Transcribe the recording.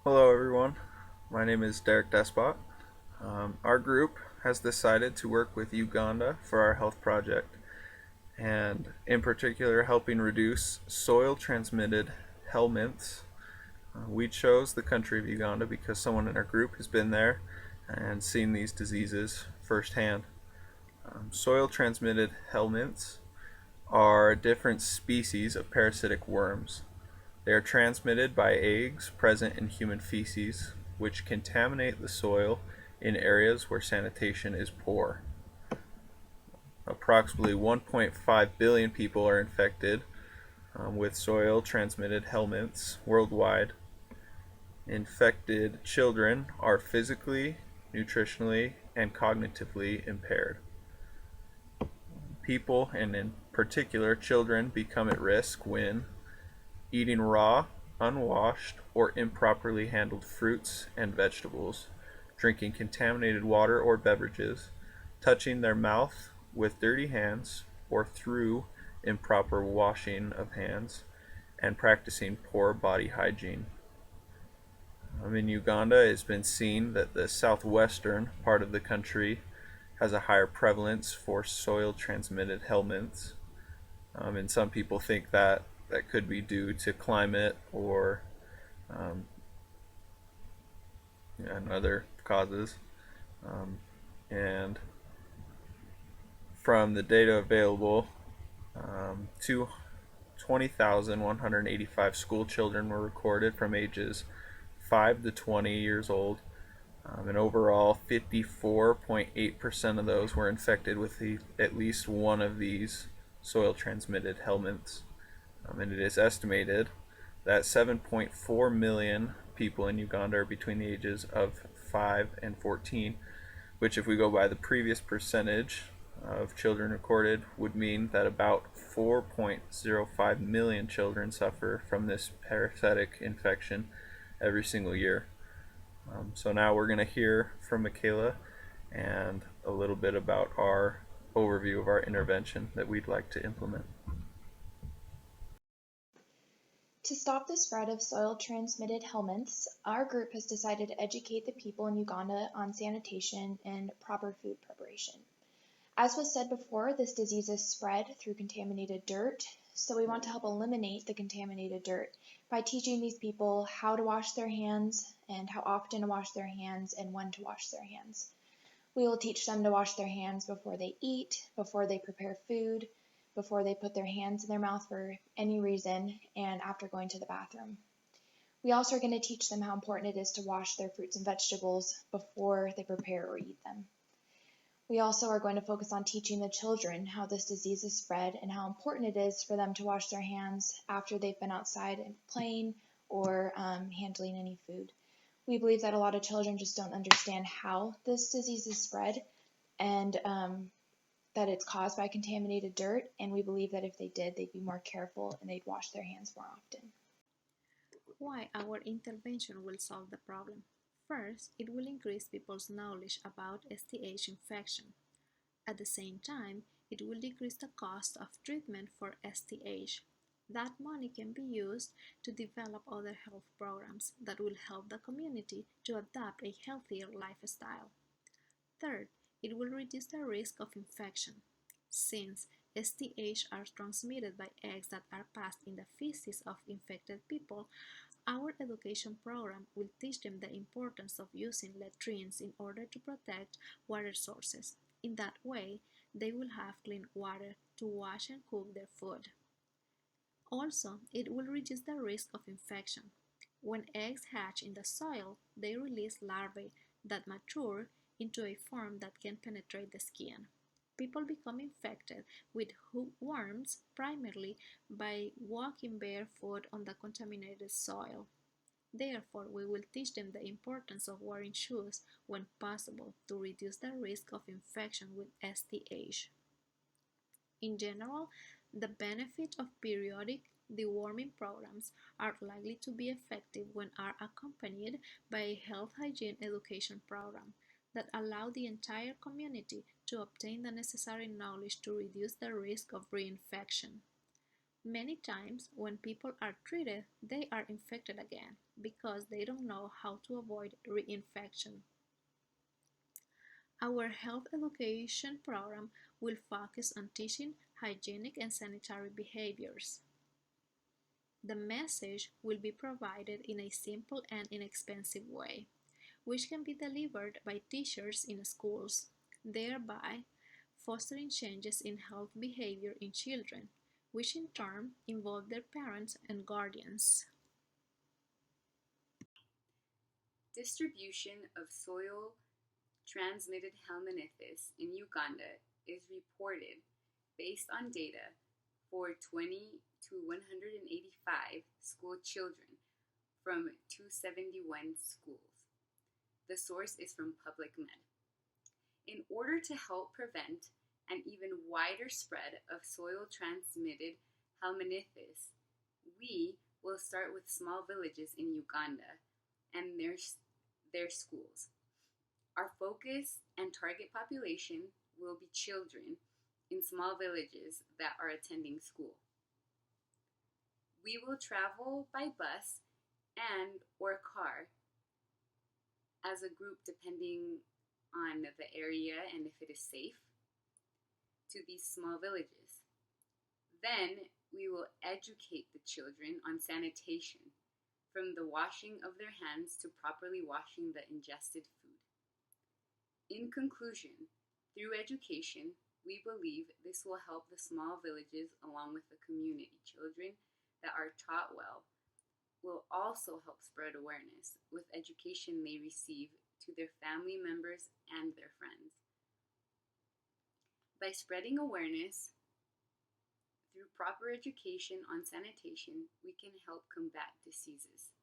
Hello, everyone. My name is Derek Despot. Our group has decided to work with Uganda for our health project, and in particular, helping reduce soil transmitted helminths. We chose the country of Uganda because someone in our group has been there and seen these diseases firsthand. Soil transmitted helminths are different species of parasitic worms. They are transmitted by eggs present in human feces, which contaminate the soil in areas where sanitation is poor. Approximately 1.5 billion people are infected with soil transmitted helminths worldwide. Infected children are physically, nutritionally, and cognitively impaired. People, and in particular children, become at risk when eating raw, unwashed, or improperly handled fruits and vegetables, drinking contaminated water or beverages, touching their mouth with dirty hands or through improper washing of hands, and practicing poor body hygiene. In Uganda, it's been seen that the southwestern part of the country has a higher prevalence for soil transmitted helminths. And some people think that that could be due to climate or um, and other causes. Um, and from the data available, 20,185 school children were recorded from ages 5 to 20 years old. And overall, 54.8% of those were infected with at least one of these soil transmitted helminths. And it is estimated that 7.4 million people in Uganda are between the ages of 5 and 14, which, if we go by the previous percentage of children recorded, would mean that about 4.05 million children suffer from this parasitic infection every single year. So now we're going to hear from Michaela and a little bit about our overview of our intervention that we'd like to implement. To stop the spread of soil-transmitted helminths, our group has decided to educate the people in Uganda on sanitation and proper food preparation. As was said before, this disease is spread through contaminated dirt, so we want to help eliminate the contaminated dirt by teaching these people how to wash their hands and how often to wash their hands and when to wash their hands. We will teach them to wash their hands before they eat, before they prepare food, before they put their hands in their mouth for any reason, and after going to the bathroom. We also are going to teach them how important it is to wash their fruits and vegetables before they prepare or eat them. We also are going to focus on teaching the children how this disease is spread and how important it is for them to wash their hands after they've been outside and playing or handling any food. We believe that a lot of children just don't understand how this disease is spread and that it's caused by contaminated dirt, and we believe that if they did, they'd be more careful and they'd wash their hands more often. Why our intervention will solve the problem. First, it will increase people's knowledge about STH infection. At the same time, it will decrease the cost of treatment for STH. That money can be used to develop other health programs that will help the community to adopt a healthier lifestyle. Third, it will reduce the risk of infection. Since STH are transmitted by eggs that are passed in the feces of infected people, our education program will teach them the importance of using latrines in order to protect water sources. In that way, they will have clean water to wash and cook their food. Also, it will reduce the risk of infection. When eggs hatch in the soil, they release larvae that mature into a form that can penetrate the skin. People become infected with hookworms primarily by walking barefoot on the contaminated soil. Therefore, we will teach them the importance of wearing shoes when possible to reduce the risk of infection with STH. In general, the benefits of periodic deworming programs are likely to be effective when are accompanied by a health hygiene education program that allow the entire community to obtain the necessary knowledge to reduce the risk of reinfection. Many times, when people are treated, they are infected again because they don't know how to avoid reinfection. Our health education program will focus on teaching hygienic and sanitary behaviors. The message will be provided in a simple and inexpensive way, which can be delivered by teachers in schools, thereby fostering changes in health behavior in children, which in turn involve their parents and guardians. Distribution of soil transmitted helminths in Uganda is reported based on data for 20 to 185 school children from 271 schools. The source is from PublicMed. In order to help prevent an even wider spread of soil transmitted helminths, we will start with small villages in Uganda and their schools. Our focus and target population will be children in small villages that are attending school. We will travel by bus and or car as a group depending on the area and if it is safe to these small villages. Then we will educate the children on sanitation, from the washing of their hands to properly washing the ingested food. In conclusion, through education, we believe this will help the small villages along with the community. Children that are taught well will also help spread awareness with education they receive to their family members and their friends. By spreading awareness through proper education on sanitation, we can help combat diseases.